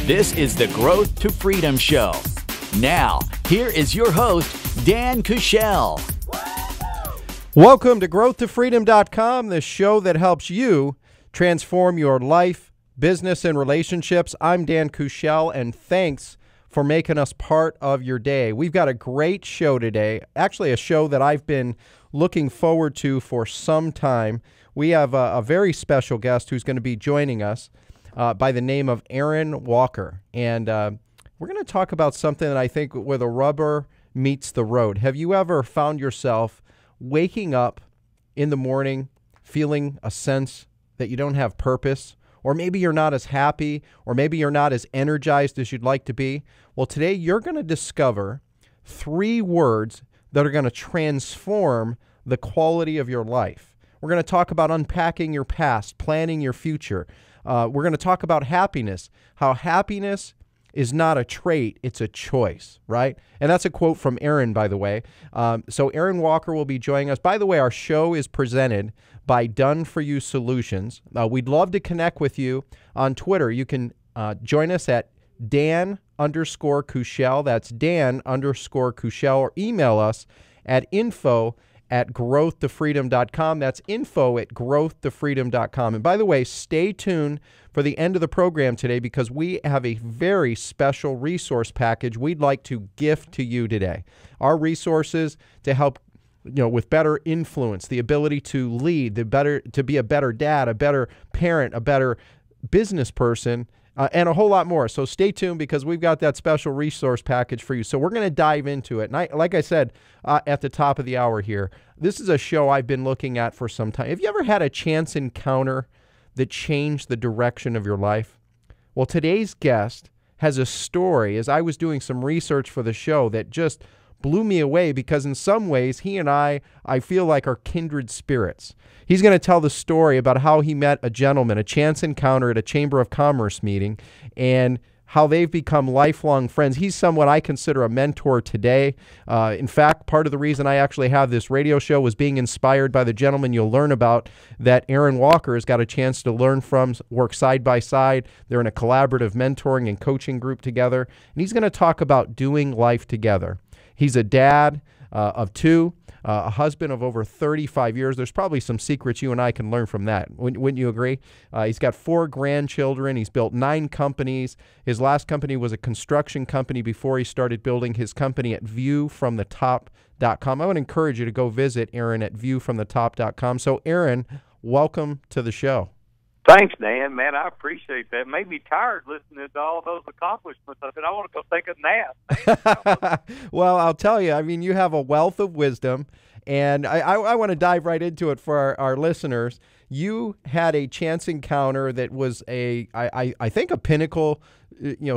This is the Growth to Freedom Show. Now, here is your host, Dan Kuschell. Welcome to growthtofreedom.com, the show that helps you transform your life, business, and relationships. I'm Dan Kuschell, and thanks for making us part of your day. We've got a great show today, actually a show that I've been looking forward to for some time. We have a very special guest who's going to be joining us by the name of Aaron Walker. And we're going to talk about something that I think where the rubber meets the road. Have you ever found yourself waking up in the morning feeling a sense that you don't have purpose? Or maybe you're not as happy, or maybe you're not as energized as you'd like to be? Well, today you're going to discover 3 words that are going to transform the quality of your life. We're going to talk about unpacking your past, planning your future. We're going to talk about happiness, how happiness is not a trait, it's a choice, right? And that's a quote from Aaron, by the way. So Aaron Walker will be joining us. By the way, our show is presented by Done For You Solutions. We'd love to connect with you on Twitter. You can join us at Dan_Kuschell. That's Dan_Kuschell, or email us at info@growthtofreedom.com. That's info@growthtofreedom.com. And by the way, stay tuned for the end of the program today, because we have a very special resource package we'd like to gift to you today. Our resources to help with better influence, the ability to lead, to be a better dad, a better parent, a better business person, and a whole lot more. So stay tuned, because we've got that special resource package for you. So we're going to dive into it. And like I said at the top of the hour here, this is a show I've been looking at for some time. Have you ever had a chance encounter that changed the direction of your life? Well, today's guest has a story, as I was doing some research for the show, that just blew me away, because in some ways he and I feel like are kindred spirits. He's going to tell the story about how he met a gentleman, a chance encounter at a Chamber of Commerce meeting, and how they've become lifelong friends. He's someone I consider a mentor today. In fact, part of the reason I actually have this radio show was being inspired by the gentleman you'll learn about that Aaron Walker has got a chance to learn from, work side by side. They're in a collaborative mentoring and coaching group together. And he's going to talk about doing life together. He's a dad of 2, a husband of over 35 years. There's probably some secrets you and I can learn from that. Wouldn't you agree? He's got 4 grandchildren. He's built 9 companies. His last company was a construction company before he started building his company at viewfromthetop.com. I would encourage you to go visit Aaron at viewfromthetop.com. So Aaron, welcome to the show. Thanks, Dan. Man, I appreciate that. It made me tired listening to all those accomplishments. I said, I want to go take a nap. Well, I'll tell you, you have a wealth of wisdom, and I want to dive right into it for our listeners. You had a chance encounter that was I think a pinnacle,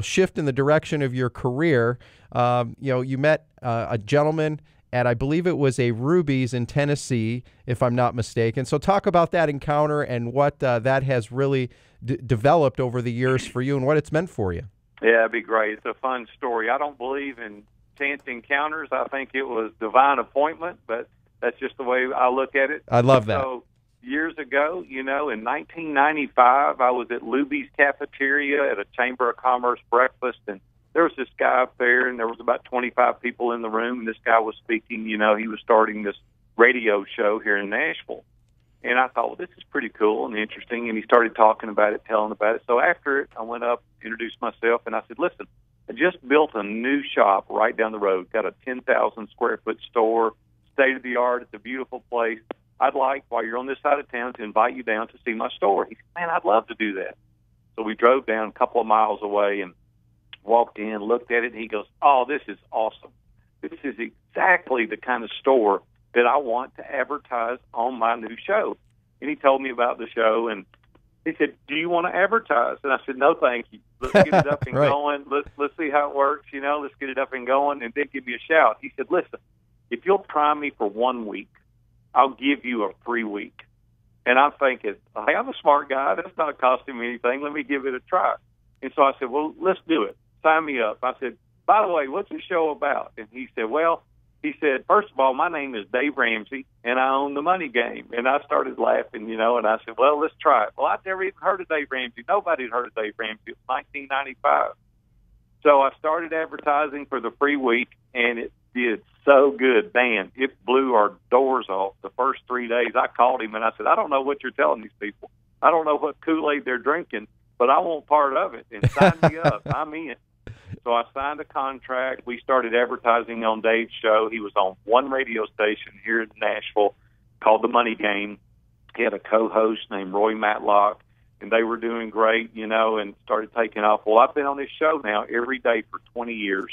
shift in the direction of your career. You met a gentleman at, I believe it was a Ruby's in Tennessee, if I'm not mistaken. So talk about that encounter and what that has really developed over the years for you and what it's meant for you. Yeah, it'd be great. It's a fun story. I don't believe in chance encounters. I think it was divine appointment, but that's just the way I look at it. I love that. So years ago, in 1995, I was at Luby's Cafeteria at a Chamber of Commerce breakfast, and there was this guy up there, and there was about 25 people in the room, and this guy was speaking. He was starting this radio show here in Nashville. And I thought, well, this is pretty cool and interesting, and he started talking about it, telling about it. So after it, I went up, introduced myself, and I said, listen, I just built a new shop right down the road, got a 10,000-square-foot store, state-of-the-art. It's a beautiful place. I'd like, while you're on this side of town, to invite you down to see my store. He said, man, I'd love to do that. So we drove down a couple of miles away and walked in, looked at it, and he goes, oh, this is awesome. This is exactly the kind of store that I want to advertise on my new show. And he told me about the show, and he said, do you want to advertise? And I said, no, thank you. Let's get it up and right. going. Let's see how it works, let's get it up and going, and then give me a shout. He said, listen, if you'll try me for 1 week, I'll give you a free week. And I'm thinking, hey, I'm a smart guy. That's not costing me anything. Let me give it a try. And so I said, well, let's do it. Sign me up. I said, by the way, what's the show about? And he said, well, He said, first of all, my name is Dave Ramsey, and I own the Money Game. And I started laughing, and I said, well, let's try it. Well, I'd never even heard of Dave Ramsey. Nobody had heard of Dave Ramsey. It was 1995. So I started advertising for the free week, and it did so good. Man, it blew our doors off the first 3 days. I called him, and I said, I don't know what you're telling these people. I don't know what Kool-Aid they're drinking, but I want part of it, and sign me up. I'm in. So I signed a contract. We started advertising on Dave's show. He was on one radio station here in Nashville called The Money Game. He had a co-host named Roy Matlock, and they were doing great, and started taking off. Well, I've been on this show now every day for 20 years.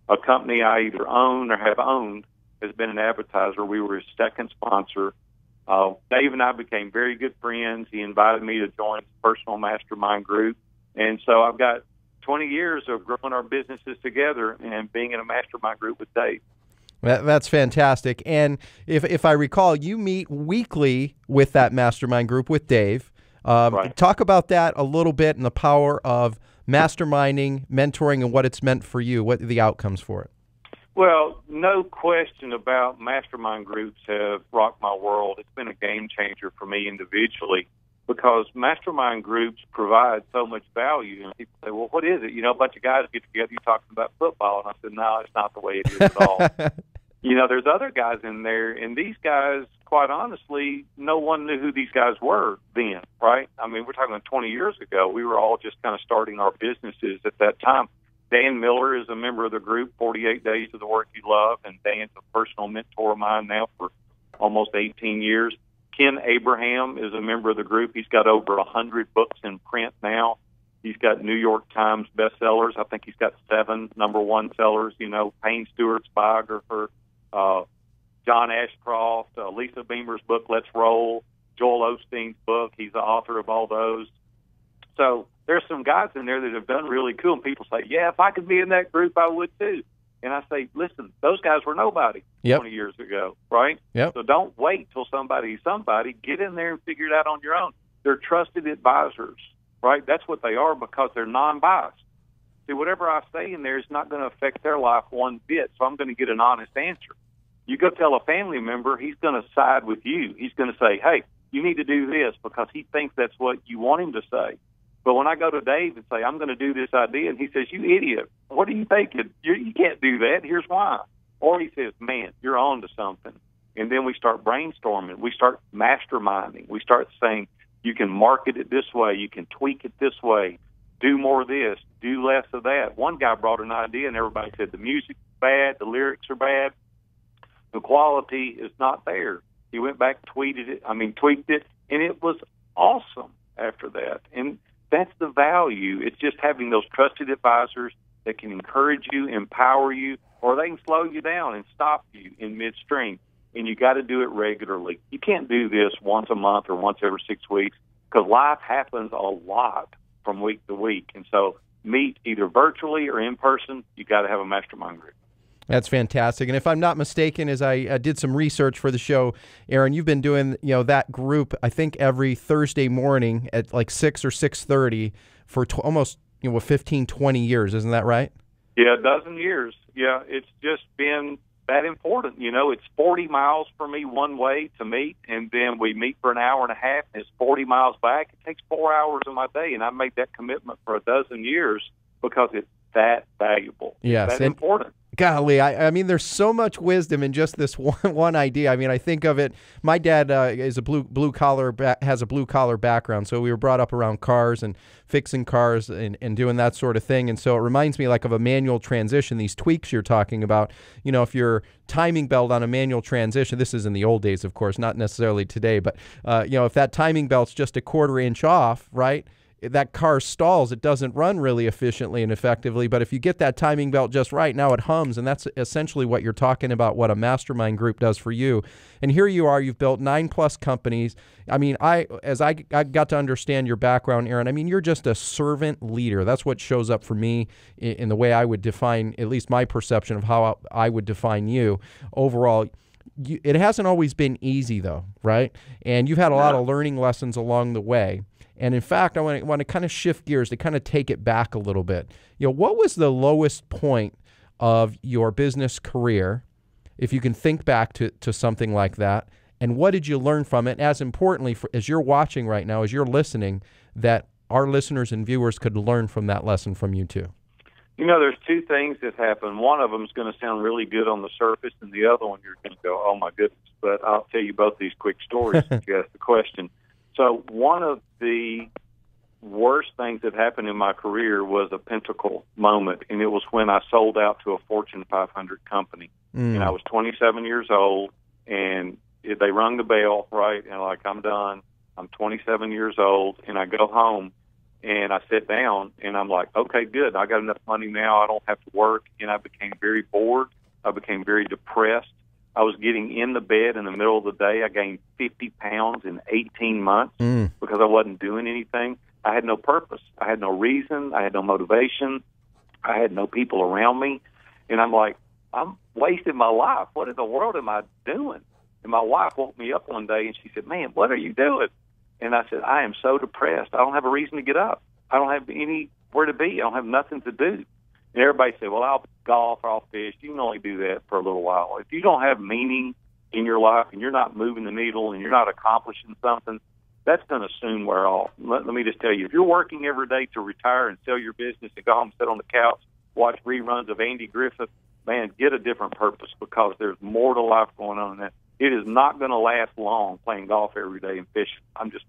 A company I either own or have owned has been an advertiser. We were his second sponsor. Dave and I became very good friends. He invited me to join his personal mastermind group. And so I've got 20 years of growing our businesses together and being in a mastermind group with Dave. That's fantastic. And if I recall, you meet weekly with that mastermind group with Dave. Right. Talk about that a little bit and the power of masterminding, mentoring, and what it's meant for you, what are the outcomes for it? Well, no question about mastermind groups have rocked my world. It's been a game changer for me individually because mastermind groups provide so much value. And people say, well, what is it? A bunch of guys get together, you're talking about football. And I said, no, it's not the way it is at all. There's other guys in there, and these guys, quite honestly, no one knew who these guys were then, right? I mean, we're talking 20 years ago. We were all just kind of starting our businesses at that time. Dan Miller is a member of the group, 48 Days of the Work You Love, and Dan's a personal mentor of mine now for almost 18 years. Ken Abraham is a member of the group. He's got over 100 books in print now. He's got New York Times bestsellers. I think he's got 7 #1 sellers, Payne Stewart's biographer, John Ashcroft, Lisa Beamer's book, Let's Roll, Joel Osteen's book. He's the author of all those. So there's some guys in there that have done really cool, and people say, yeah, if I could be in that group, I would too. And I say, listen, those guys were nobody 20 years ago, right? Yep. So don't wait till somebody's somebody. Get in there and figure it out on your own. They're trusted advisors, right? That's what they are because they're non-biased. See, whatever I say in there is not going to affect their life one bit, so I'm going to get an honest answer. You go tell a family member, he's going to side with you. He's going to say, hey, you need to do this because he thinks that's what you want him to say. But when I go to Dave and say, I'm going to do this idea, and he says, you idiot, what are you thinking? You can't do that. Here's why. Or he says, man, you're on to something. And then we start brainstorming. We start masterminding. We start saying, you can market it this way. You can tweak it this way. Do more of this. Do less of that. One guy brought an idea, and everybody said, the music's bad. The lyrics are bad. The quality is not there. He went back, tweaked it, and it was awesome after that. And that's the value. It's just having those trusted advisors that can encourage you, empower you, or they can slow you down and stop you in midstream. And you got to do it regularly. You can't do this once a month or once every 6 weeks because life happens a lot from week to week. And so meet either virtually or in person. You got to have a mastermind group. That's fantastic. And if I'm not mistaken, as I did some research for the show, Aaron, you've been doing that group, I think, every Thursday morning at like 6 or 6:30 for almost 15, 20 years. Isn't that right? Yeah, a dozen years. Yeah, it's just been that important. It's 40 miles for me one way to meet, and then we meet for an hour and a half, and it's 40 miles back. It takes 4 hours of my day, and I made that commitment for a dozen years because it's that valuable. Yes, it's that important. Golly, I mean, there's so much wisdom in just this one idea. I mean, I think of it. My dad is a blue collar has a blue collar background, so we were brought up around cars and fixing cars and doing that sort of thing. And so it reminds me like of a manual transmission. These tweaks you're talking about. If your timing belt on a manual transmission, this is in the old days, of course, not necessarily today, but if that timing belt's just a 1/4 inch off, right? That car stalls, it doesn't run really efficiently and effectively, but if you get that timing belt just right, now it hums, and that's essentially what you're talking about, what a mastermind group does for you. And here you are, you've built 9+ companies. I mean, as I got to understand your background, Aaron, I mean, you're just a servant leader. That's what shows up for me in the way I would define, at least my perception of how I would define you. Overall, it hasn't always been easy, though, right? And you've had a lot of learning lessons along the way. And in fact, I want to kind of shift gears to kind of take it back a little bit. What was the lowest point of your business career? if you can think back to something like that, and what did you learn from it? As importantly, as you're watching right now, as you're listening, that our listeners and viewers could learn from that lesson from you too. You know, there's two things that happen. One of them is going to sound really good on the surface, and the other one you're going to go, oh, my goodness. But I'll tell you both these quick stories if you ask the question. So one of the worst things that happened in my career was a pinnacle moment, and it was when I sold out to a Fortune 500 company. And I was 27 years old, and they rung the bell, right? And like, I'm done. I'm 27 years old, and I go home. And I sit down, and I'm like, okay, good. I got enough money now. I don't have to work. And I became very bored. I became very depressed. I was getting in the bed in the middle of the day. I gained 50 pounds in 18 months because I wasn't doing anything. I had no purpose. I had no reason. I had no motivation. I had no people around me. And I'm like, I'm wasting my life. What in the world am I doing? And my wife woke me up one day, and she said, man, what are you doing? And I said, I am so depressed. I don't have a reason to get up. I don't have anywhere to be. I don't have nothing to do. And everybody said, well, I'll golf or I'll fish. You can only do that for a little while. If you don't have meaning in your life and you're not moving the needle and you're not accomplishing something, that's going to soon wear off. Let me just tell you, if you're working every day to retire and sell your business and go home and sit on the couch, watch reruns of Andy Griffith, man, get a different purpose because there's more to life going on than that. It is not going to last long playing golf every day and fishing. I'm just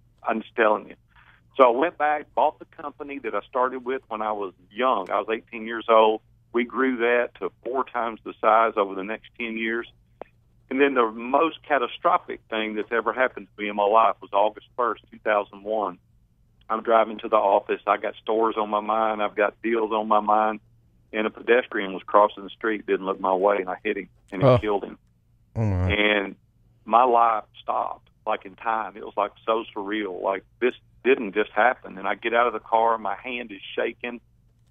telling you. So I went back, bought the company that I started with when I was young. I was 18 years old. We grew that to 4 times the size over the next 10 years. And then the most catastrophic thing that's ever happened to me in my life was August 1st, 2001. I'm driving to the office. I got stores on my mind. I've got deals on my mind. And a pedestrian was crossing the street, didn't look my way, and I hit him, and it killed him. And my life stopped, like in time. It was like so surreal. Like this didn't just happen. And I get out of the car, my hand is shaking.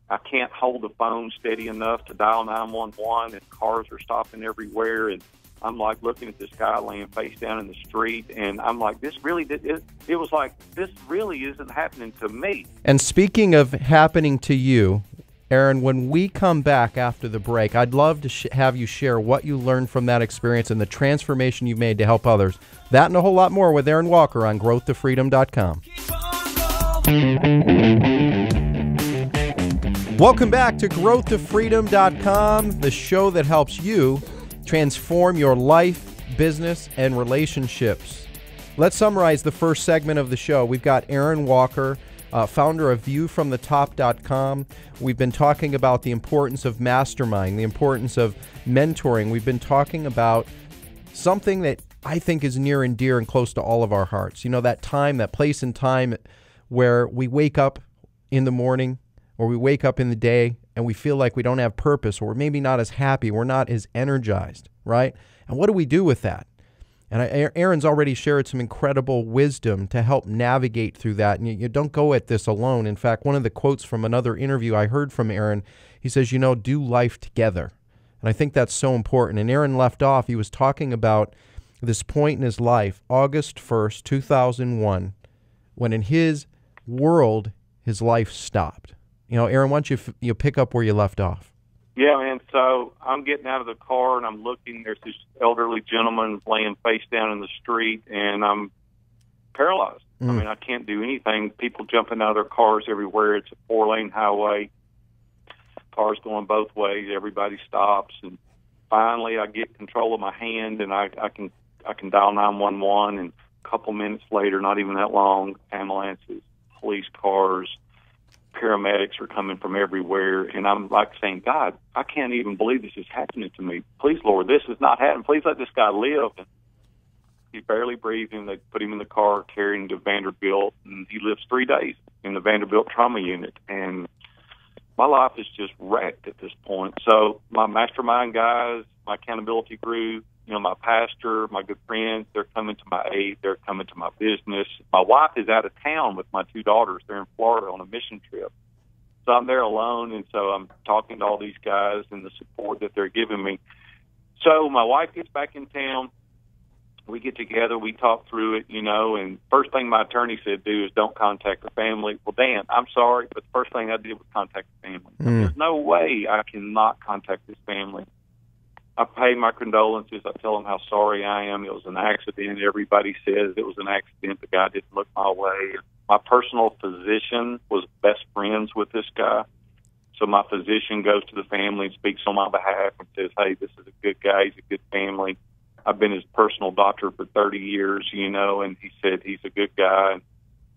I can't hold the phone steady enough to dial 911, and cars are stopping everywhere. And I'm like looking at this guy laying face down in the street, and I'm like, this really did. It was like, this really isn't happening to me. And speaking of happening to you, Aaron, when we come back after the break, I'd love to have you share what you learned from that experience and the transformation you've made to help others. That and a whole lot more with Aaron Walker on growthtofreedom.com. Welcome back to growthtofreedom.com, the show that helps you transform your life, business, and relationships. Let's summarize the first segment of the show. We've got Aaron Walker, founder of viewfromthetop.com. We've been talking about the importance of mastermind, the importance of mentoring. We've been talking about something that I think is near and dear and close to all of our hearts. You know, that time, that place and time where we wake up in the morning or we wake up in the day and we feel like we don't have purpose, or we're maybe not as happy, we're not as energized, right? And what do we do with that? And Aaron's already shared some incredible wisdom to help navigate through that. And you don't go at this alone. In fact, one of the quotes from another interview I heard from Aaron, he says, do life together. And I think that's so important. And Aaron left off, he was talking about this point in his life, August 1st, 2001, when in his world, his life stopped. Aaron, why don't you pick up where you left off? Yeah, man. So I'm getting out of the car, and I'm looking. There's this elderly gentleman laying face down in the street, and I'm paralyzed. I mean, I can't do anything. People jumping out of their cars everywhere. It's a 4-lane highway. Cars going both ways. Everybody stops, and finally, I get control of my hand, and I can dial 911. And a couple minutes later, not even that long, ambulances, police cars, paramedics are coming from everywhere, and I'm like saying, God, I can't even believe this is happening to me. Please, Lord, this is not happening. Please let this guy live. And he's barely breathing. They put him in the car, carrying him to Vanderbilt, and he lives 3 days in the Vanderbilt trauma unit. And my life is just wrecked at this point. So my mastermind guys, my accountability group, my pastor, my good friends, they're coming to my aid. They're coming to my business. My wife is out of town with my 2 daughters. They're in Florida on a mission trip. So I'm there alone, and so I'm talking to all these guys and the support that they're giving me. So my wife gets back in town. We get together. We talk through it, and first thing my attorney said do is don't contact the family. Well, Dan, I'm sorry, but the first thing I did was contact the family. There's no way I cannot contact this family. I pay my condolences. I tell them how sorry I am. It was an accident. Everybody says it was an accident. The guy didn't look my way. My personal physician was best friends with this guy. So my physician goes to the family and speaks on my behalf and says, hey, this is a good guy. He's a good family. I've been his personal doctor for 30 years, and he said he's a good guy. And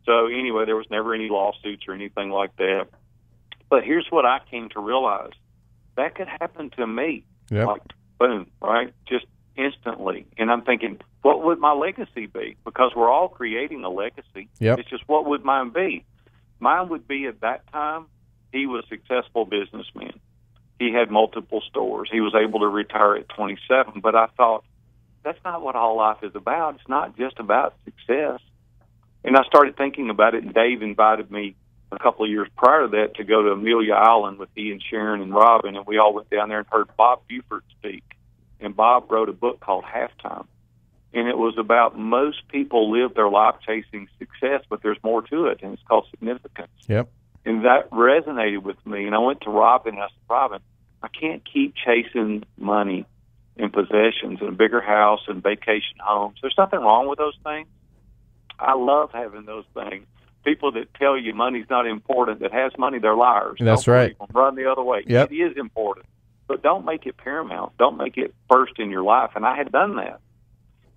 so anyway, there was never any lawsuits or anything like that. But here's what I came to realize. That could happen to me. Yep. Like, boom, right? Just instantly. And I'm thinking, what would my legacy be? Because we're all creating a legacy. Yep. It's just, what would mine be? Mine would be, at that time, he was a successful businessman. He had multiple stores. He was able to retire at 27. But I thought, that's not what all life is about. It's not just about success. And I started thinking about it, and Dave invited me a couple of years prior to that to go to Amelia Island with he and Sharon and Robin, and we all went down there and heard Bob Buford speak. And Bob wrote a book called Halftime. And it was about most people live their life chasing success, but there's more to it, and it's called significance. Yep. And that resonated with me. And I went to Robin, and I said, Robin, I can't keep chasing money and possessions and a bigger house and vacation homes. There's nothing wrong with those things. I love having those things. People that tell you money's not important, that has money, they're liars. That's Don't right. believe them. Run the other way. Yep. It is important. But don't make it paramount. Don't make it first in your life. And I had done that.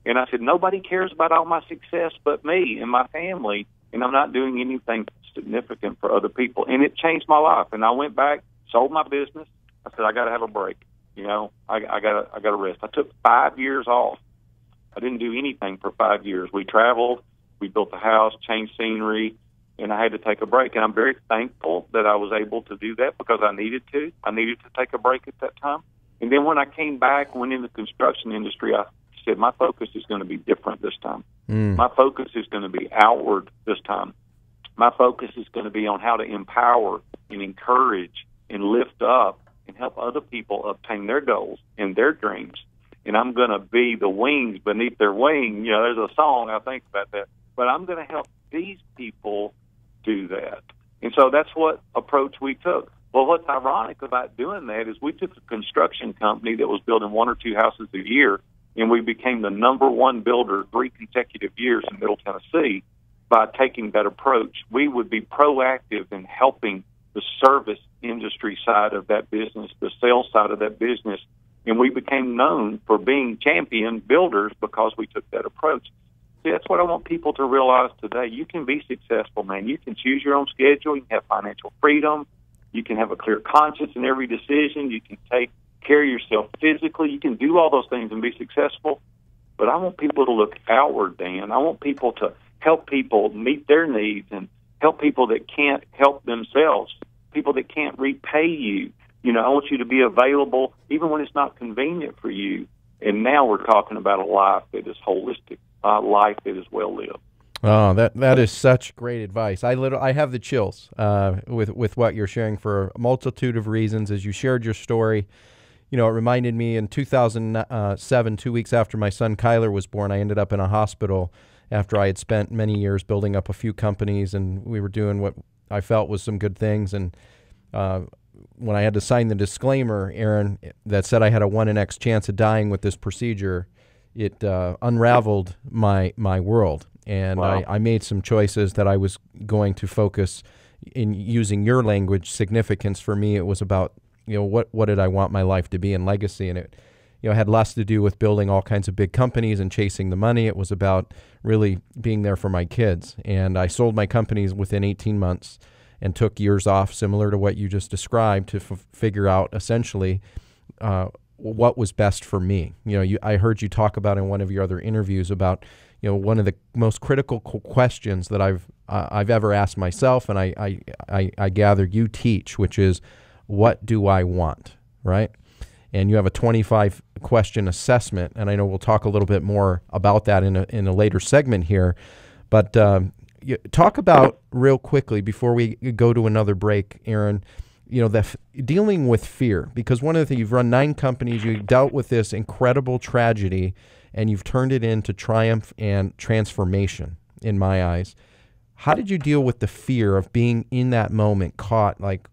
And I said, nobody cares about all my success but me and my family, and I'm not doing anything significant for other people. And it changed my life. And I went back, sold my business. I said, I got to have a break. I got to rest. I took 5 years off. I didn't do anything for 5 years. We traveled. We built a house, changed scenery, and I had to take a break. And I'm very thankful that I was able to do that because I needed to. I needed to take a break at that time. And then when I came back, went in the construction industry, I said, my focus is going to be different this time. My focus is going to be outward this time. My focus is going to be on how to empower and encourage and lift up and help other people obtain their goals and their dreams. And I'm going to be the wings beneath their wing. There's a song, I think about that. But I'm going to help these people do that. And so that's what approach we took. Well, what's ironic about doing that is we took a construction company that was building 1 or 2 houses a year, and we became the number one builder 3 consecutive years in Middle Tennessee by taking that approach. We would be proactive in helping the service industry side of that business, the sales side of that business, and we became known for being champion builders because we took that approach. See, that's what I want people to realize today. You can be successful, man. You can choose your own schedule. You can have financial freedom. You can have a clear conscience in every decision. You can take care of yourself physically. You can do all those things and be successful. But I want people to look outward, Dan. I want people to help people meet their needs and help people that can't help themselves, people that can't repay you. I want you to be available even when it's not convenient for you. And now we're talking about a life that is holistic, a life that is well lived. Oh, that is such great advice. I have the chills with what you're sharing for a multitude of reasons. As you shared your story, it reminded me in 2007, 2 weeks after my son Kyler was born, I ended up in a hospital after I had spent many years building up a few companies, and we were doing what I felt was some good things. And when I had to sign the disclaimer, Aaron, that said I had a 1 in X chance of dying with this procedure, it unraveled my world. And wow. I made some choices that I was going to focus in using your language. Significance for me, it was about, what did I want my life to be and legacy? And it, had less to do with building all kinds of big companies and chasing the money. It was about really being there for my kids. And I sold my companies within 18 months and took years off, similar to what you just described, to figure out essentially what was best for me. I heard you talk about in one of your other interviews about, one of the most critical questions that I've ever asked myself, and I gather you teach, which is, what do I want, right? And you have a 25-question assessment, and I know we'll talk a little bit more about that in a later segment here. But talk about, real quickly, before we go to another break, Aaron, dealing with fear. Because one of the things, you've run 9 companies, you dealt with this incredible tragedy, and you've turned it into triumph and transformation, in my eyes. How did you deal with the fear of being in that moment, caught, like,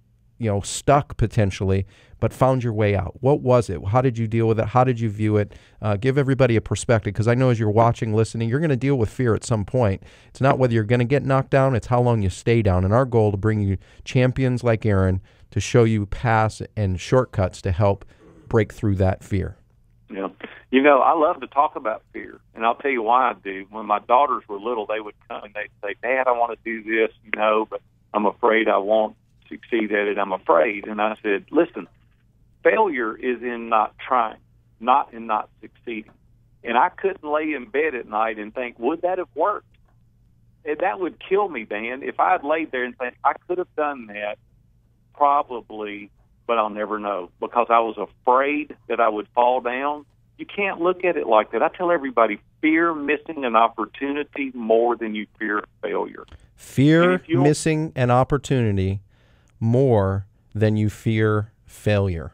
stuck potentially, but found your way out. What was it? How did you deal with it? How did you view it? Give everybody a perspective, because I know as you're watching, listening, you're going to deal with fear at some point. It's not whether you're going to get knocked down, it's how long you stay down. And our goal to bring you champions like Aaron to show you paths and shortcuts to help break through that fear. Yeah. I love to talk about fear, and I'll tell you why I do. When my daughters were little, they would come and they'd say, Dad, I want to do this, but I'm afraid I won't succeed at it. I'm afraid. And I said, listen, failure is in not trying, not in not succeeding. And I couldn't lay in bed at night and think, would that have worked? And that would kill me, Dan. If I had laid there and said, I could have done that, probably, but I'll never know, because I was afraid that I would fall down. You can't look at it like that. I tell everybody, fear missing an opportunity more than you fear failure. Fear missing an opportunity more than you fear failure.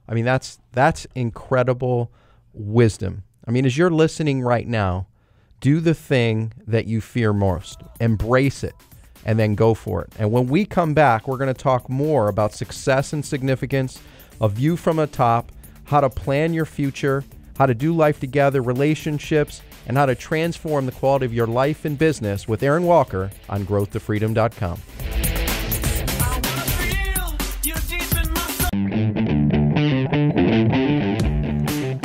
I mean, that's incredible wisdom. I mean, as you're listening right now, do the thing that you fear most. Embrace it, and then go for it. And when we come back, we're going to talk more about success and significance, a view from the top, how to plan your future, how to do life together, relationships, and how to transform the quality of your life and business with Aaron Walker on growthtofreedom.com.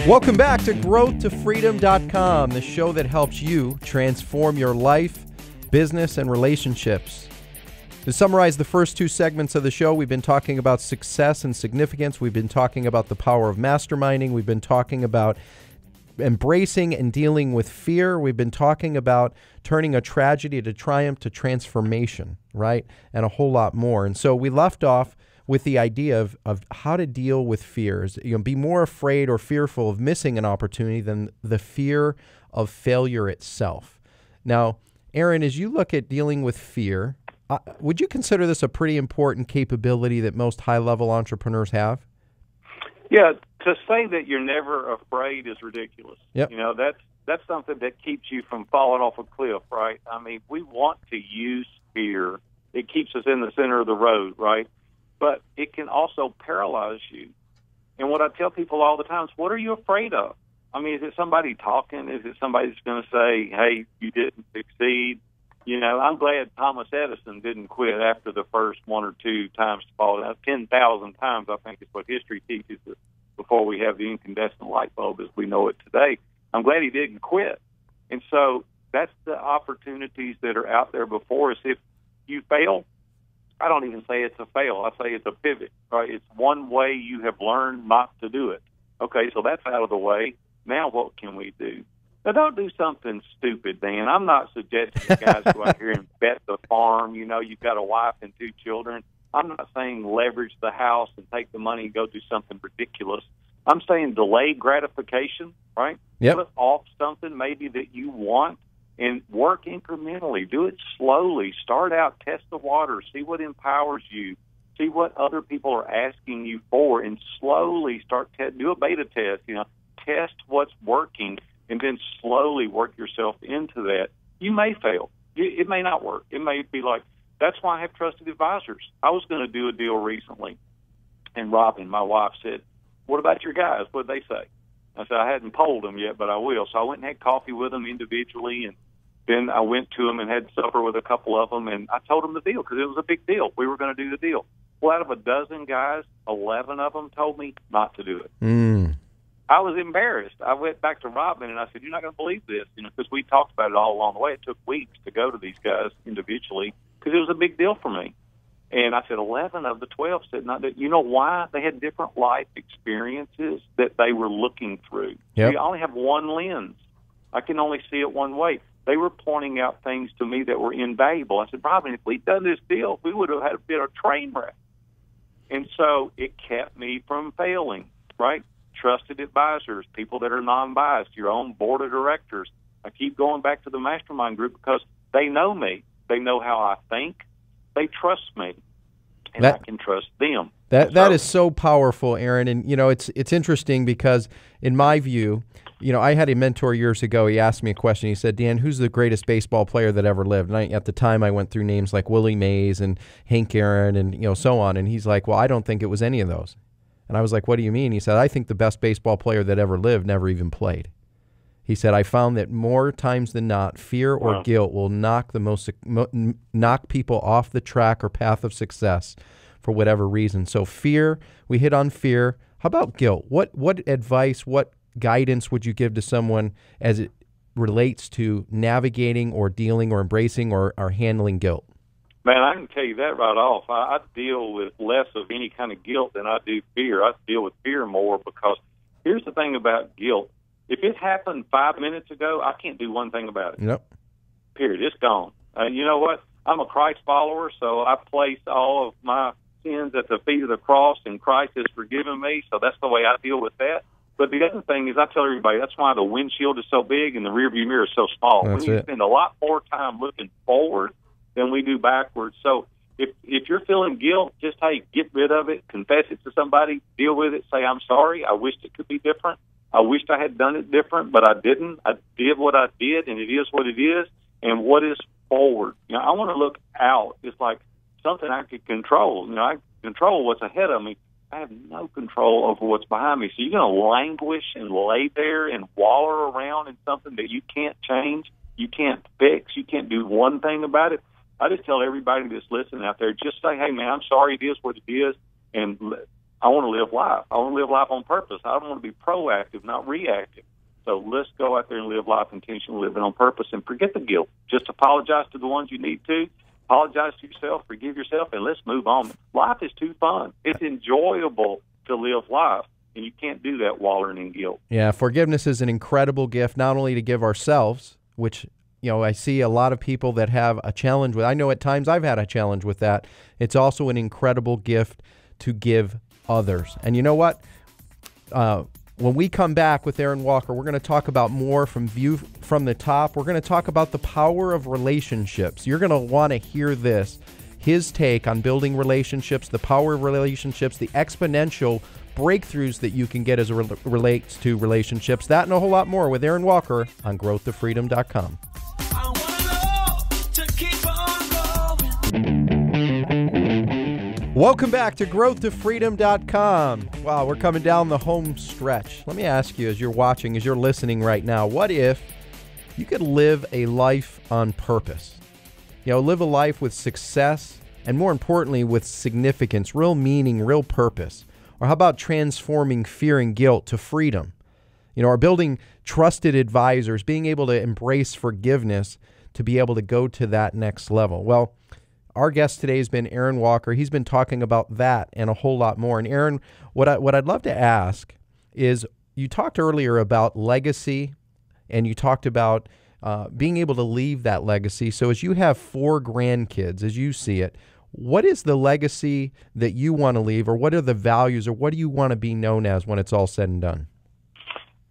Welcome back to growthtofreedom.com, the show that helps you transform your life, business, and relationships. To summarize the first two segments of the show, we've been talking about success and significance. We've been talking about the power of masterminding. We've been talking about embracing and dealing with fear. We've been talking about turning a tragedy to triumph to transformation, right? And a whole lot more. And so we left off with the idea of how to deal with fears. Be more afraid or fearful of missing an opportunity than the fear of failure itself. Now, Aaron, as you look at dealing with fear, would you consider this a pretty important capability that most high-level entrepreneurs have? Yeah, to say that you're never afraid is ridiculous. Yep. That's something that keeps you from falling off a cliff, right? I mean, we want to use fear. It keeps us in the center of the road, right? But it can also paralyze you. And what I tell people all the time is, what are you afraid of? I mean, is it somebody talking? Is it somebody that's going to say, hey, you didn't succeed? I'm glad Thomas Edison didn't quit after the first one or two times to fall down. 10,000 times, I think, is what history teaches us before we have the incandescent light bulb as we know it today. I'm glad he didn't quit. And so that's the opportunities that are out there before us. If you fail, I don't even say it's a fail. I say it's a pivot, right? It's one way you have learned not to do it. Okay, so that's out of the way. Now what can we do? Now, don't do something stupid, Dan. I'm not suggesting you guys go out here and bet the farm. You've got a wife and two children. I'm not saying leverage the house and take the money and go do something ridiculous. I'm saying delay gratification, right? Yep. Put off something maybe that you want and work incrementally. Do it slowly. Start out, test the water, see what empowers you, see what other people are asking you for, and slowly do a beta test. Test what's working, and then slowly work yourself into that. You may fail. It may not work. It may be like, that's why I have trusted advisors. I was going to do a deal recently, and Robin, my wife, said, what about your guys? What did they say? I said, I hadn't polled them yet, but I will. So I went and had coffee with them individually, and then I went to them and had supper with a couple of them, and I told them the deal because it was a big deal. We were going to do the deal. Well, out of a dozen guys, 11 of them told me not to do it. I was embarrassed. I went back to Robin, and I said, you're not going to believe this, because we talked about it all along the way. It took weeks to go to these guys individually because it was a big deal for me. And I said 11 of the 12 said not that. You know why? They had different life experiences that they were looking through. Yep. You only have one lens. I can only see it one way. They were pointing out things to me that were invaluable. I said, Robin, if we'd done this deal, we would have had a bit of train wreck. And so it kept me from failing, right? Trusted advisors, people that are non-biased, your own board of directors. I keep going back to the mastermind group because they know me. They know how I think. They trust me, and I can trust them. That is so powerful, Aaron. And, it's interesting because in my view, I had a mentor years ago. He asked me a question. He said, Dan, who's the greatest baseball player that ever lived? And at the time, I went through names like Willie Mays and Hank Aaron and, so on. And he's like, well, I don't think it was any of those. And I was like, what do you mean? He said, I think the best baseball player that ever lived never even played. He said, I found that more times than not, fear or guilt will knock people off the track or path of success for whatever reason. So fear, we hit on fear. How about guilt? What advice, what guidance would you give to someone as it relates to navigating or dealing or embracing or handling guilt? Man, I can tell you that right off. I deal with less of any kind of guilt than I do fear. I deal with fear more because here's the thing about guilt. If it happened 5 minutes ago, I can't do one thing about it. Yep. Period. It's gone. You know what? I'm a Christ follower, so I place all of my sins at the feet of the cross, and Christ has forgiven me, so that's the way I deal with that. But the other thing is I tell everybody that's why the windshield is so big and the rearview mirror is so small. We need to spend a lot more time looking forward than we do backwards. So if you're feeling guilt, just, get rid of it, confess it to somebody, deal with it, say, I'm sorry, I wished it could be different. I wished I had done it different, but I didn't. I did what I did, and it is what it is. And what is forward? I want to look out. It's like something I could control. I control what's ahead of me. I have no control over what's behind me. So you're going to languish and lay there and waller around in something that you can't change, you can't fix, you can't do one thing about it. I just tell everybody that's listening out there, just say, hey, man, I'm sorry, it is what it is, and I want to live life. I want to live life on purpose. I want to be proactive, not reactive. So let's go out there and live life intentionally, living on purpose, and forget the guilt. Just apologize to the ones you need to. Apologize to yourself, forgive yourself, and let's move on. Life is too fun. It's enjoyable to live life, and you can't do that wallowing in guilt. Yeah, forgiveness is an incredible gift, not only to give ourselves, which, I see a lot of people that have a challenge with. I know at times I've had a challenge with that. It's also an incredible gift to give others. And you know what? When we come back with Aaron Walker, we're going to talk about more from View from the Top. We're going to talk about the power of relationships. You're going to want to hear this, his take on building relationships, the power of relationships, the exponential breakthroughs that you can get as it relates to relationships. That and a whole lot more with Aaron Walker on growthtofreedom.com. Welcome back to growthtofreedom.com. Wow, we're coming down the home stretch. Let me ask you, as you're watching, as you're listening right now, what if you could live a life on purpose? Live a life with success and, more importantly, with significance, real meaning, real purpose. Or how about transforming fear and guilt to freedom? Or building trusted advisors, being able to embrace forgiveness to be able to go to that next level. Well, our guest today has been Aaron Walker. He's been talking about that and a whole lot more. And Aaron, what I'd love to ask is, you talked earlier about legacy, and you talked about being able to leave that legacy. So as you have 4 grandkids, as you see it, what is the legacy that you want to leave, or what are the values, or what do you want to be known as when it's all said and done?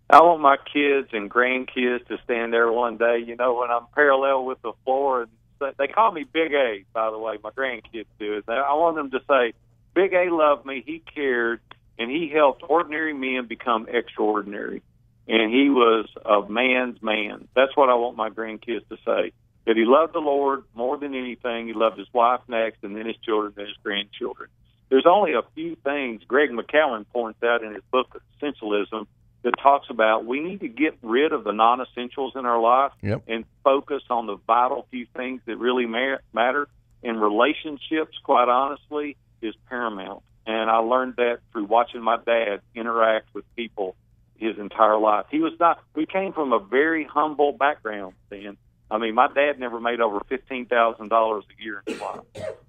I want my kids and grandkids to stand there one day, when I'm parallel with the floor. And they call me Big A, by the way. My grandkids do. I want them to say, Big A loved me, he cared, and he helped ordinary men become extraordinary. And he was a man's man. That's what I want my grandkids to say, that he loved the Lord more than anything. He loved his wife next, and then his children, then his grandchildren. There's only a few things Greg McCowan points out in his book, Essentialism, that talks about we need to get rid of the non-essentials in our life and focus on the vital few things that really matter. And relationships, quite honestly, is paramount. And I learned that through watching my dad interact with people his entire life. We came from a very humble background then. My dad never made over $15,000 a year in his life,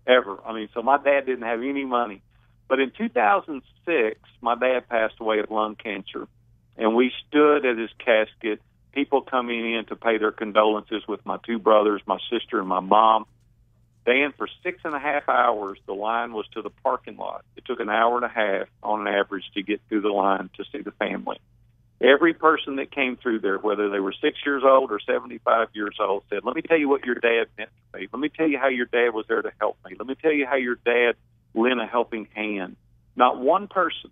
ever. So my dad didn't have any money. But in 2006, my dad passed away of lung cancer. And we stood at his casket, people coming in to pay their condolences with my 2 brothers, my sister, and my mom. Dan, for 6.5 hours, the line was to the parking lot. It took an hour and a half on average to get through the line to see the family. Every person that came through there, whether they were 6 years old or 75 years old, said, let me tell you what your dad meant to me. Let me tell you how your dad was there to help me. Let me tell you how your dad lent a helping hand. Not one person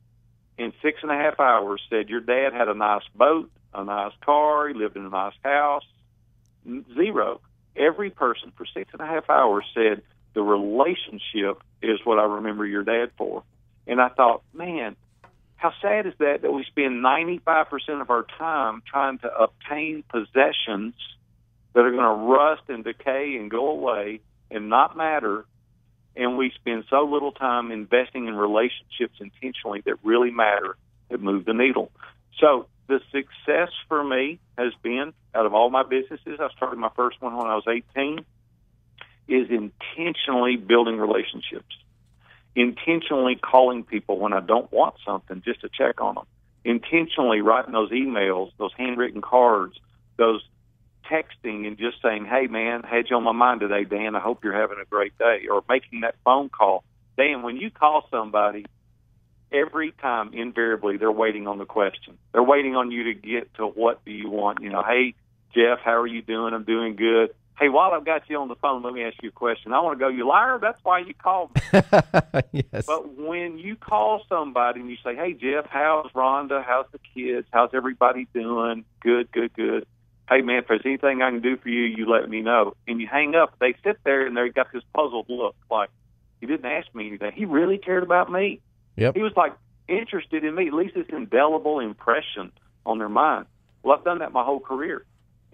in 6.5 hours said your dad had a nice boat, a nice car, he lived in a nice house. Zero. Every person for 6.5 hours said the relationship is what I remember your dad for. And I thought, man, how sad is that we spend 95% of our time trying to obtain possessions that are going to rust and decay and go away and not matter, and we spend so little time investing in relationships intentionally that really matter, that move the needle. So the success for me has been, out of all my businesses, I started my first one when I was 18, is intentionally building relationships, intentionally calling people when I don't want something just to check on them, intentionally writing those emails, those handwritten cards, those texting and just saying, hey, man, I had you on my mind today, Dan. I hope you're having a great day. Or making that phone call. Dan, when you call somebody, every time, invariably, they're waiting on the question. They're waiting on you to get to what do you want. You know, hey, Jeff, how are you doing? I'm doing good. Hey, while I've got you on the phone, let me ask you a question. I want to go, you liar, that's why you called me. Yes. But when you call somebody and you say, hey, Jeff, how's Rhonda? How's the kids? How's everybody doing? Good, good, good. Hey, man, if there's anything I can do for you, you let me know. And you hang up. They sit there, and they've got this puzzled look, like, he didn't ask me anything. He really cared about me. Yep. He was, like, interested in me. At least it's indelible impression on their mind. Well, I've done that my whole career.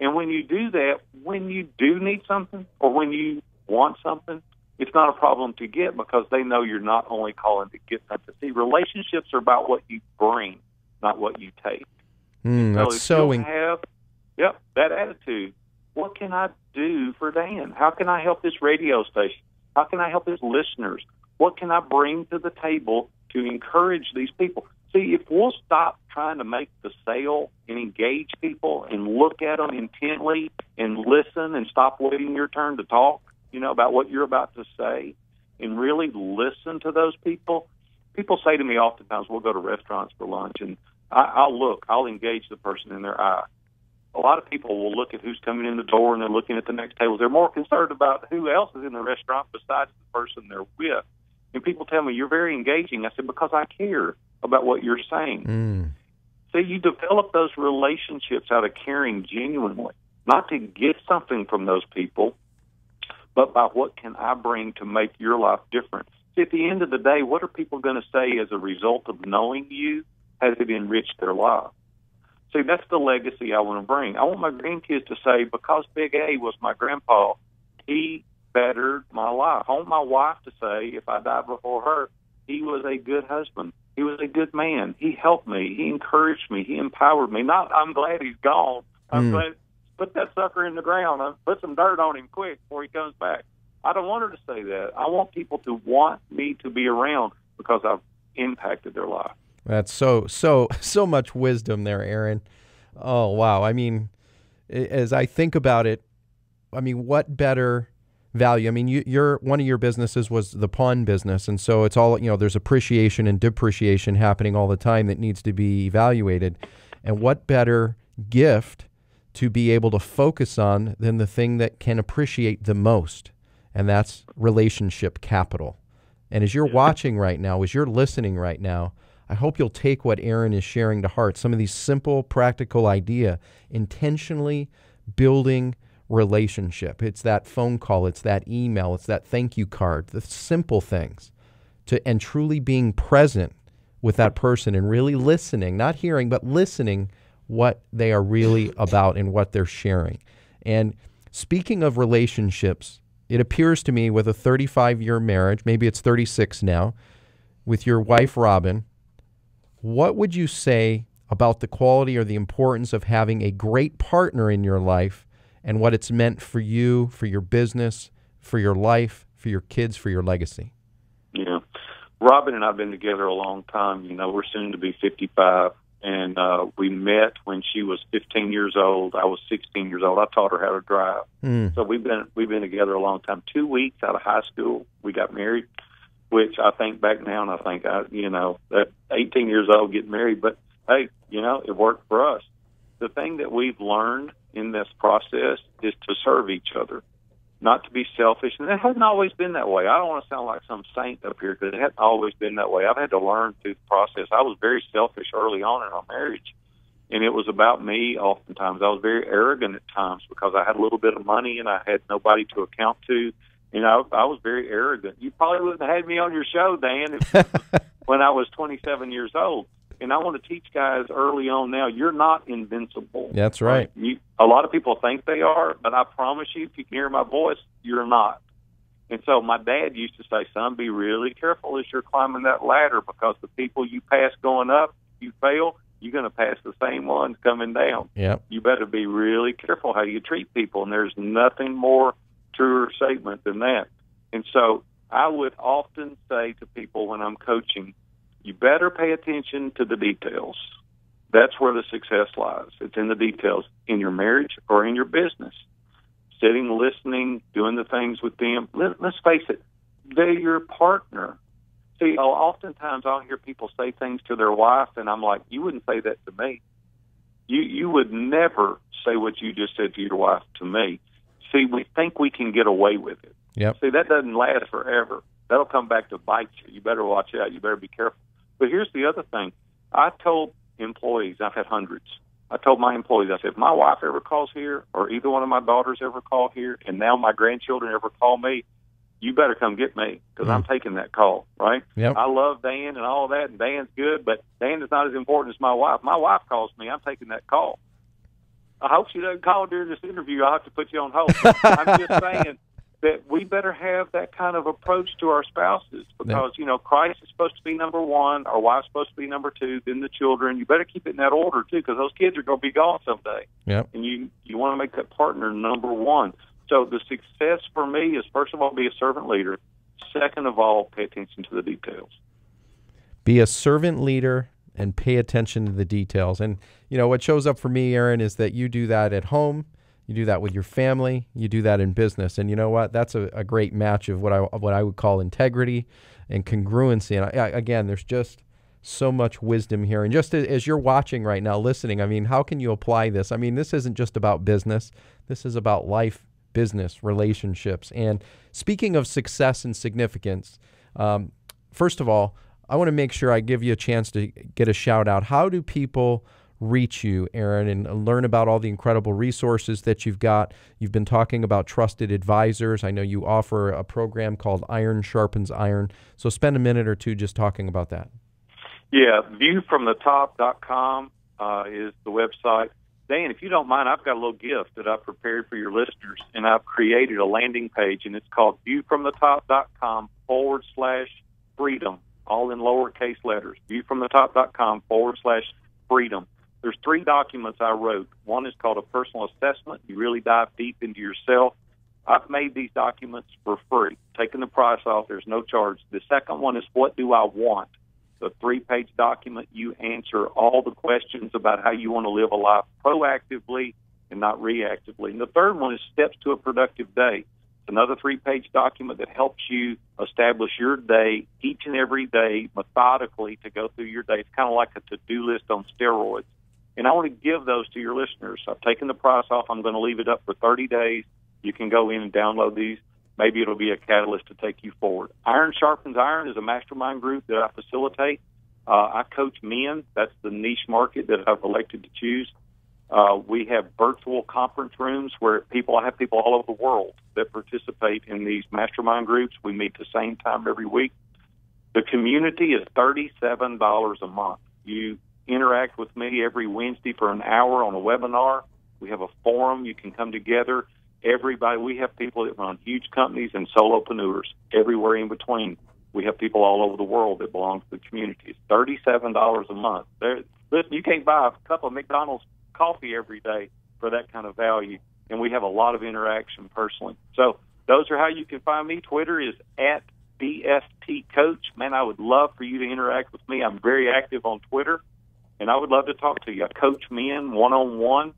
And when you do that, when you do need something or when you want something, it's not a problem to get because they know you're not only calling to get something. See, relationships are about what you bring, not what you take. That's so Yep, that attitude. What can I do for Dan? How can I help this radio station? How can I help his listeners? What can I bring to the table to encourage these people? See, if we'll stop trying to make the sale and engage people and look at them intently and listen and stop waiting your turn to talk, you know, about what you're about to say and really listen to those people. People say to me oftentimes, we'll go to restaurants for lunch, and I'll engage the person in their eye. A lot of people will look at who's coming in the door and they're looking at the next tables. They're more concerned about who else is in the restaurant besides the person they're with. And people tell me, you're very engaging. I said, because I care about what you're saying. So you develop those relationships out of caring genuinely, not to get something from those people, but by what can I bring to make your life different. See, at the end of the day, what are people going to say as a result of knowing you? Has it enriched their life? See, that's the legacy I want to bring. I want my grandkids to say, because Big A was my grandpa, he bettered my life. I want my wife to say, if I die before her, he was a good husband. He was a good man. He helped me. He encouraged me. He empowered me. Not, I'm glad he's gone. I'm glad, put that sucker in the ground. Put some dirt on him quick before he comes back. I don't want her to say that. I want people to want me to be around because I've impacted their life. That's so much wisdom there, Aaron. Oh, wow. I mean, as I think about it, I mean, what better value? I mean, you're one of your businesses was the pawn business, and so it's all, you know, there's appreciation and depreciation happening all the time that needs to be evaluated. And what better gift to be able to focus on than the thing that can appreciate the most, and that's relationship capital. And as you're watching right now, as you're listening right now, I hope you'll take what Aaron is sharing to heart, some of these simple, practical idea, intentionally building relationship. It's that phone call, it's that email, it's that thank you card, the simple things, and truly being present with that person and really listening, not hearing, but listening what they are really about and what they're sharing. And speaking of relationships, it appears to me with a 35-year marriage, maybe it's 36 now, with your wife, Robin, what would you say about the quality or the importance of having a great partner in your life and what it's meant for you, for your business, for your life, for your kids, for your legacy? Yeah. Robin and I have been together a long time. You know, we're soon to be 55, and we met when she was 15 years old. I was 16 years old. I taught her how to drive. So we've been together a long time. 2 weeks out of high school, we got married, which I think back now, and I think, that 18 years old getting married, but hey, you know, it worked for us. The thing that we've learned in this process is to serve each other, not to be selfish. And it hasn't always been that way. I don't want to sound like some saint up here, because it hasn't always been that way. I've had to learn through the process. I was very selfish early on in our marriage, and it was about me oftentimes. I was very arrogant at times because I had a little bit of money and I had nobody to account to. You know, I was very arrogant. You probably wouldn't have had me on your show, Dan, when I was 27 years old. And I want to teach guys early on now, you're not invincible. That's right. A lot of people think they are, but I promise you, if you can hear my voice, you're not. And so my dad used to say, son, be really careful as you're climbing that ladder, because the people you pass going up, if you fail, you're going to pass the same ones coming down. Yep. You better be really careful how you treat people, and there's nothing more truer statement than that. And so I would often say to people when I'm coaching, you better pay attention to the details. That's where the success lies. It's in the details, in your marriage or in your business. Sitting, listening, doing the things with them. Let's face it, they're your partner. See, oftentimes I'll hear people say things to their wife, and I'm like, you wouldn't say that to me. You would never say what you just said to your wife to me. See, we think we can get away with it. Yep. See, that doesn't last forever. That'll come back to bite you. You better watch out. You better be careful. But here's the other thing. I told employees, I've had hundreds, I told my employees, I said, if my wife ever calls here, or either one of my daughters ever call here, and now my grandchildren ever call me, you better come get me, because I'm taking that call, right? Yep. I love Dan and all that, and Dan's good, but Dan is not as important as my wife. My wife calls me, I'm taking that call. I hope she doesn't call during this interview. I'll have to put you on hold. I'm just saying that we better have that kind of approach to our spouses, because, you know, Christ is supposed to be number one, our wife's supposed to be number two, then the children. You better keep it in that order, too, because those kids are going to be gone someday. Yep. And you want to make that partner number one. So the success for me is, first of all, be a servant leader. Second of all, pay attention to the details. Be a servant leader and pay attention to the details. And, you know, what shows up for me, Aaron, is that you do that at home. You do that with your family. You do that in business. And you know what? That's a great match of what I would call integrity and congruency. And again, there's just so much wisdom here. And just as you're watching right now, listening, I mean, how can you apply this? I mean, this isn't just about business. This is about life, business, relationships. And speaking of success and significance, first of all, I want to make sure I give you a chance to get a shout out. How do people reach you, Aaron, and learn about all the incredible resources that you've got? You've been talking about trusted advisors. I know you offer a program called Iron Sharpens Iron. So spend a minute or two just talking about that. Yeah, viewfromthetop.com is the website. Dan, if you don't mind, I've got a little gift that I've prepared for your listeners, and I've created a landing page, and it's called viewfromthetop.com/freedom, all in lowercase letters, viewfromthetop.com/freedom. There's 3 documents I wrote. One is called a personal assessment. You really dive deep into yourself. I've made these documents for free, taking the price off. There's no charge. The second one is what do I want? The 3-page document. You answer all the questions about how you want to live a life proactively and not reactively. And the third one is steps to a productive day. It's another 3-page document that helps you establish your day each and every day methodically to go through your day. It's kind of like a to-do list on steroids. And I want to give those to your listeners. I've taken the price off. I'm going to leave it up for 30 days. You can go in and download these. Maybe it'll be a catalyst to take you forward. Iron Sharpens Iron is a mastermind group that I facilitate. I coach men. That's the niche market that I've elected to choose. We have virtual conference rooms where I have people all over the world that participate in these mastermind groups. We meet the same time every week. The community is $37 a month. You interact with me every Wednesday for an hour on a webinar. We have a forum. You can come together. Everybody, we have people that run huge companies and solopreneurs everywhere in between. We have people all over the world that belong to the community. It's $37 a month. Listen, you can't buy a cup of McDonald's coffee every day for that kind of value, and we have a lot of interaction personally. So those are how you can find me. Twitter is @BFTCoach. Man, I would love for you to interact with me. I'm very active on Twitter, and I would love to talk to you. I coach men one-on-one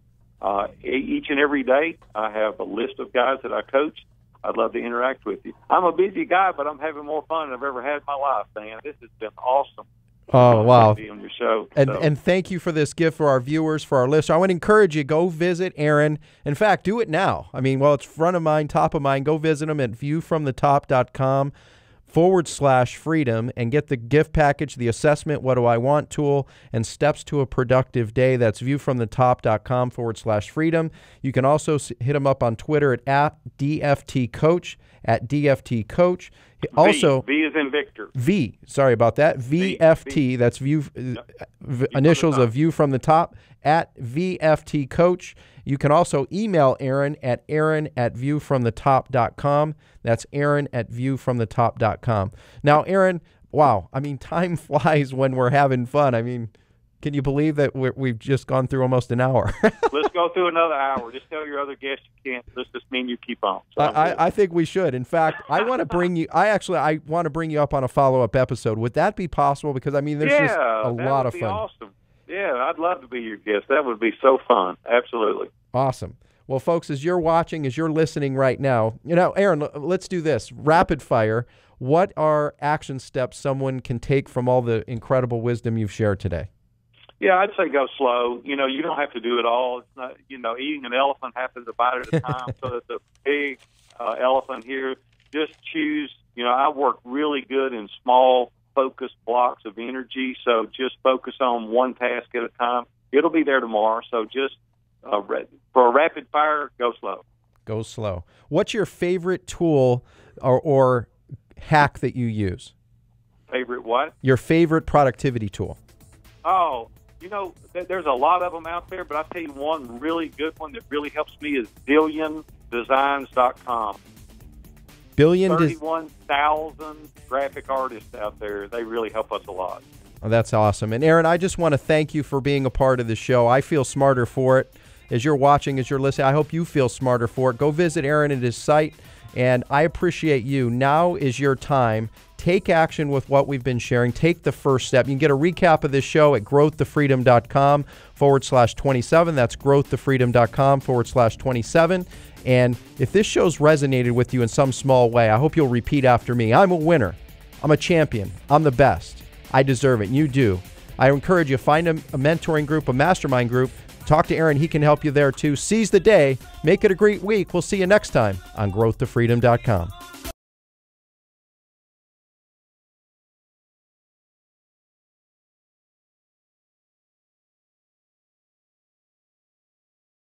each and every day. I have a list of guys that I coach. I'd love to interact with you. I'm a busy guy, but I'm having more fun than I've ever had in my life, Dan. This has been awesome. Oh, wow. To be on your show. And thank you for this gift for our viewers, for our listeners. I want to encourage you, go visit Aaron. In fact, do it now. I mean, while it's front of mind, top of mind, go visit him at viewfromthetop.com/freedom and get the gift package, the assessment, what do I want tool, and steps to a productive day. That's viewfromthetop.com/freedom. You can also hit him up on Twitter at DFTcoach, at DFTcoach. Also, V is in Victor. V, sorry about that. VFT, that's view, initials of View from the Top, at VFT Coach. You can also email Aaron at viewfromthetop.com. That's Aaron at viewfromthetop.com. Now, Aaron, wow, I mean, time flies when we're having fun. I mean, can you believe that we've just gone through almost an hour? Let's go through another hour. Just tell your other guests you can't. Let's just mean you keep on. So I think we should. In fact, I want to bring you. I want to bring you up on a follow-up episode. Would that be possible? Because I mean, there's just a lot of fun. Awesome. Yeah, I'd love to be your guest. That would be so fun. Absolutely. Awesome. Well, folks, as you're watching, as you're listening right now, Aaron, let's do this. Rapid fire. What are action steps someone can take from all the incredible wisdom you've shared today? Yeah, I'd say go slow. You don't have to do it all. It's not, eating an elephant half of a bite at a time. So it's a big elephant here. Just choose. I work really good in small, focused blocks of energy. So just focus on one task at a time. It'll be there tomorrow. So just for a rapid fire, go slow. Go slow. What's your favorite tool or hack that you use? Favorite what? Your favorite productivity tool. Oh, there's a lot of them out there, but I'll tell you one really good one that really helps me is billiondesigns.com. 31,000 graphic artists out there. They really help us a lot. Oh, that's awesome. And Aaron, I just want to thank you for being a part of the show. I feel smarter for it. As you're watching, as you're listening, I hope you feel smarter for it. Go visit Aaron at his site, and I appreciate you. Now is your time. Take action with what we've been sharing. Take the first step. You can get a recap of this show at growththefreedom.com/27. That's growththefreedom.com/27. And if this show's resonated with you in some small way, I hope you'll repeat after me. I'm a winner. I'm a champion. I'm the best. I deserve it. And you do. I encourage you, find a mentoring group, a mastermind group. Talk to Aaron. He can help you there too. Seize the day. Make it a great week. We'll see you next time on growththefreedom.com.